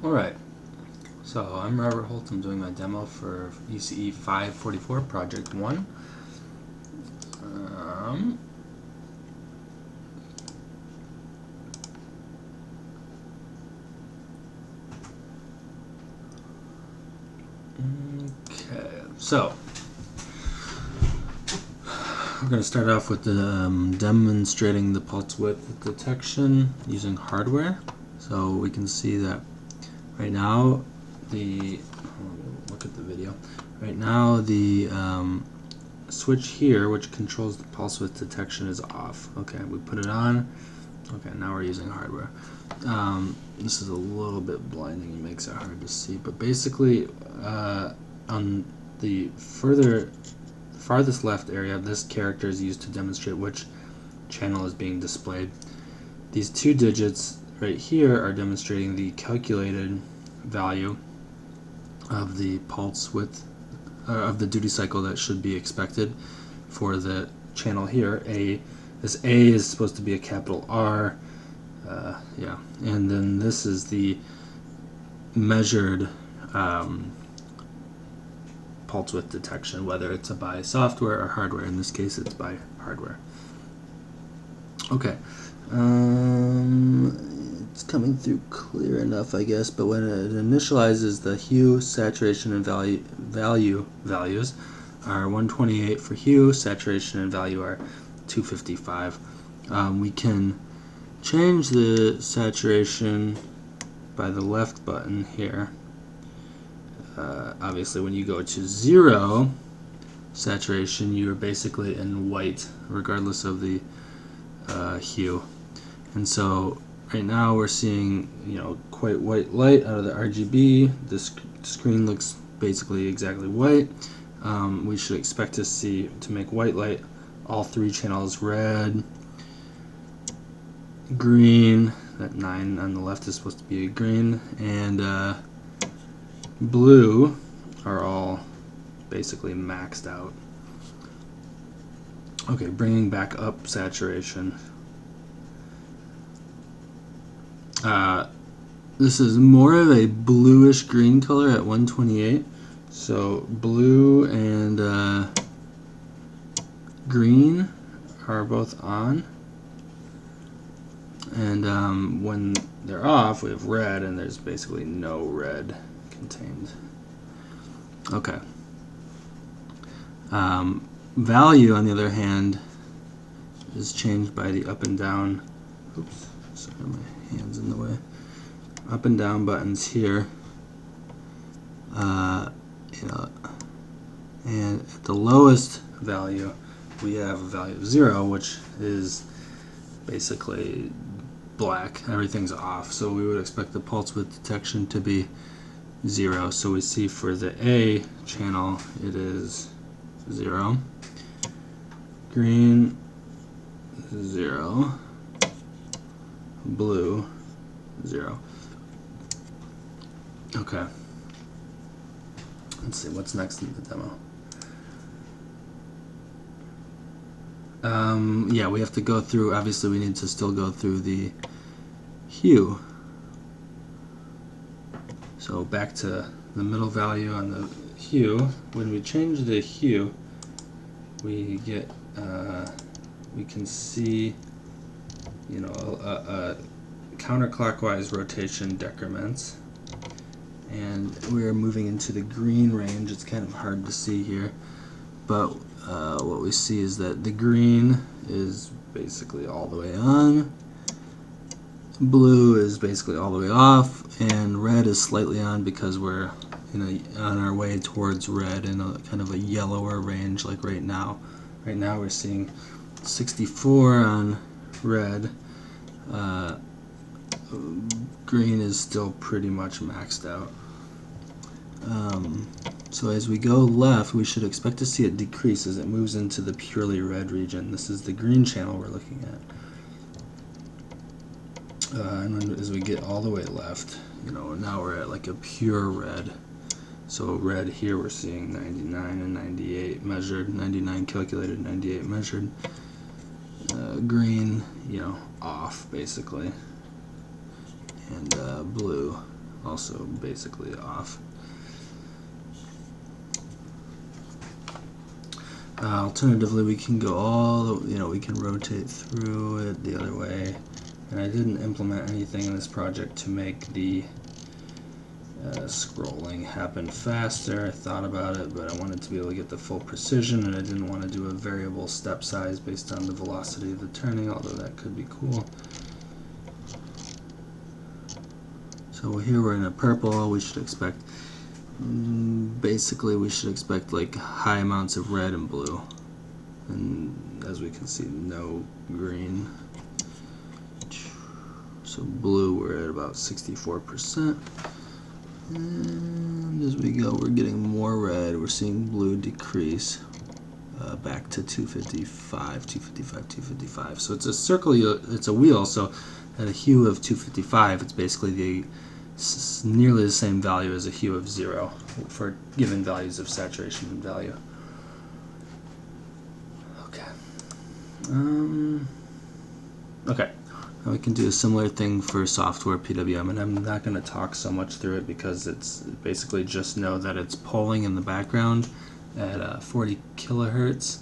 Alright, so I'm Robert Holt. I'm doing my demo for ECE544 Project 1. Okay, so we're going to start off with demonstrating the pulse width detection using hardware. So we can see that right now look at the video. Right now the switch here, which controls the pulse width detection, is off. Okay, we put it on. Okay, now we're using hardware. This is a little bit blinding and makes it hard to see, but basically on the farthest left area, this character is used to demonstrate which channel is being displayed. These two digits right here are demonstrating the calculated value of the pulse width of the duty cycle that should be expected for the channel here. This A is supposed to be a capital R, and then this is the measured pulse width detection, whether it's by software or hardware. In this case, it's by hardware. Okay, it's coming through clear enough, I guess, but when it initializes, the hue, saturation, and values are 128 for hue, saturation and value are 255. We can change the saturation by the left button here. Obviously, when you go to 0 saturation, you're basically in white, regardless of the hue. And so right now we're seeing, quite white light out of the RGB. This screen looks basically exactly white. We should expect to make white light all three channels: red, green, that 9 on the left is supposed to be a green, and blue are all basically maxed out. Okay, bringing back up saturation. This is more of a bluish green color at 128. So blue and green are both on. And when they're off, we have red, and there's basically no red contained. Okay. Value, on the other hand, is changed by the up and down. Oops, sorry, my hand's in the way. Up and down buttons here. And at the lowest value, we have a value of 0, which is basically black. Everything's off, so we would expect the pulse width detection to be 0. So we see for the A channel, it is 0. Green, 0. Blue, 0. Okay. Let's see what's next in the demo. Yeah, we have to go through, obviously we need to still go through the hue. So back to the middle value on the hue. When we change the hue, we get, we can see, a counterclockwise rotation decrements. And we're moving into the green range. It's kind of hard to see here, but what we see is that the green is basically all the way on, blue is basically all the way off, and red is slightly on because we're on our way towards red in a kind of a yellower range, like right now. Right now we're seeing 64 on red. Green is still pretty much maxed out. So as we go left, we should expect to see it decrease as it moves into the purely red region. This is the green channel we're looking at. And then as we get all the way left, now we're at like a pure red. So red here we're seeing 99 and 98 measured, 99 calculated, 98 measured. Green, off basically. And blue also basically off. Alternatively, we can go we can rotate through it the other way. And I didn't implement anything in this project to make the scrolling happen faster. I thought about it, but I wanted to be able to get the full precision, and I didn't want to do a variable step size based on the velocity of the turning, although that could be cool. So here we're in a purple. We should expect, basically we should expect like high amounts of red and blue, and as we can see, no green. So blue, we're at about 64%. And as we go, we're getting more red. We're seeing blue decrease back to 255, 255, 255. So it's a circle, it's a wheel, so at a hue of 255, it's basically nearly the same value as a hue of 0 for given values of saturation and value. Okay. Okay. Now we can do a similar thing for software PWM, and I'm not going to talk so much through it because it's basically just know that it's polling in the background at 40 kilohertz.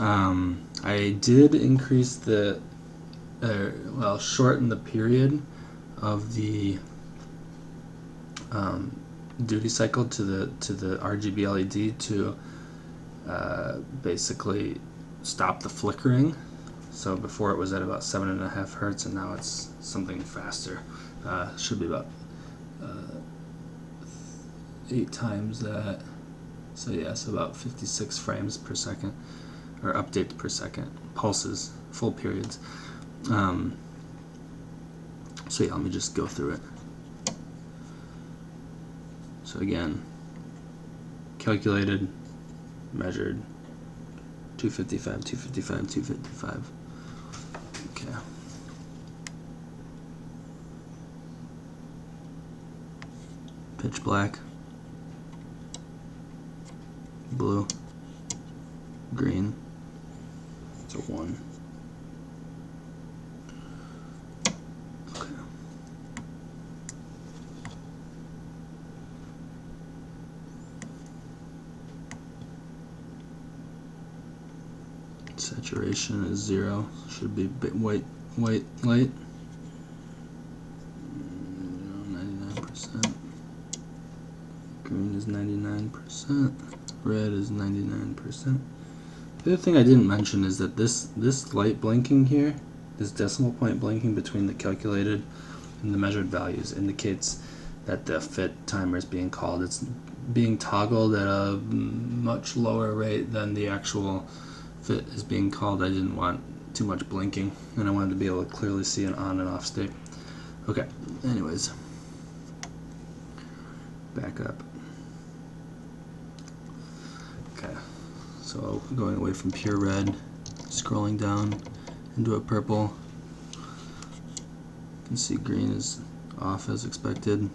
I did increase the, shorten the period of the duty cycle to the RGB LED to basically stop the flickering. So before it was at about 7.5 hertz, and now it's something faster. Should be about 8 times that. So yeah, so about 56 frames per second, or updates per second, pulses, full periods. So yeah, let me just go through it. So again, calculated, measured, 255, 255, 255. Okay. Pitch black, blue, green, it's a 1. Okay. Saturation is 0, should be white light. 99%. Green is 99%. Red is 99%. The other thing I didn't mention is that this light blinking here, this decimal point blinking between the calculated and the measured values, indicates that the fit timer is being called. It's being toggled at a much lower rate than the actual fit is being called. I didn't want too much blinking, and I wanted to be able to clearly see an on and off state. Okay, anyways, back up. Okay, so going away from pure red, scrolling down into a purple. You can see green is off as expected.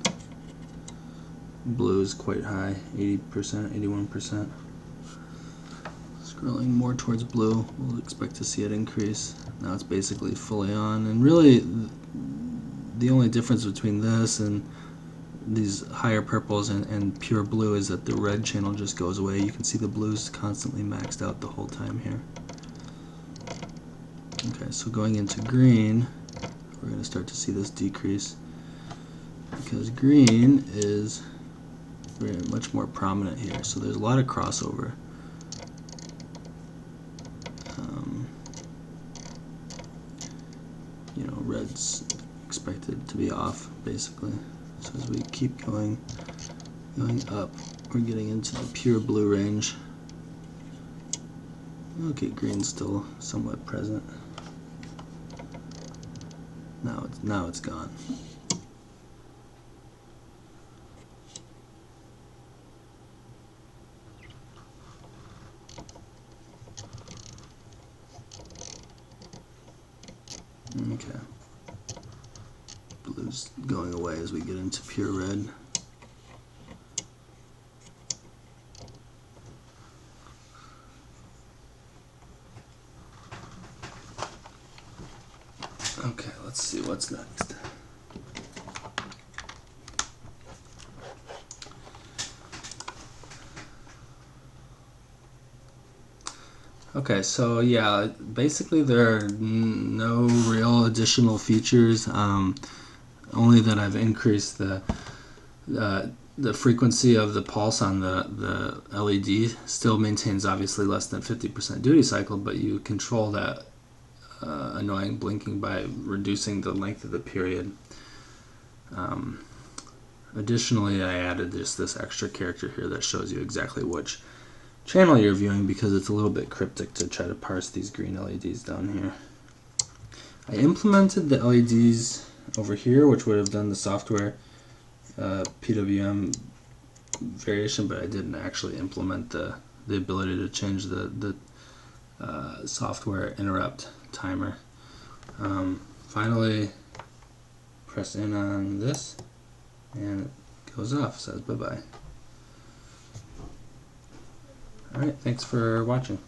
Blue is quite high, 80%, 81%. Scrolling more towards blue, we'll expect to see it increase. Now it's basically fully on, and really the only difference between this and these higher purples and pure blue is that the red channel just goes away. You can see the blue's constantly maxed out the whole time here. Okay, so going into green, we're going to start to see this decrease because green is very much more prominent here. So there's a lot of crossover. Red's expected to be off basically. So as we keep going up, we're getting into the pure blue range. Okay, green's still somewhat present. Now it's gone. Okay. Blue's going away as we get into pure red. Okay, let's see what's next. Okay, so yeah, basically there are no real additional features, only that I've increased the frequency of the pulse on the LED. Still maintains obviously less than 50% duty cycle, but you control that annoying blinking by reducing the length of the period. Additionally, I added just this extra character here that shows you exactly which channel you're viewing, because it's a little bit cryptic to try to parse these green LEDs down here. I implemented the LEDs over here, which would have done the software PWM variation, but I didn't actually implement the ability to change the software interrupt timer. Finally, press in on this, and it goes off, says bye-bye. Alright, thanks for watching.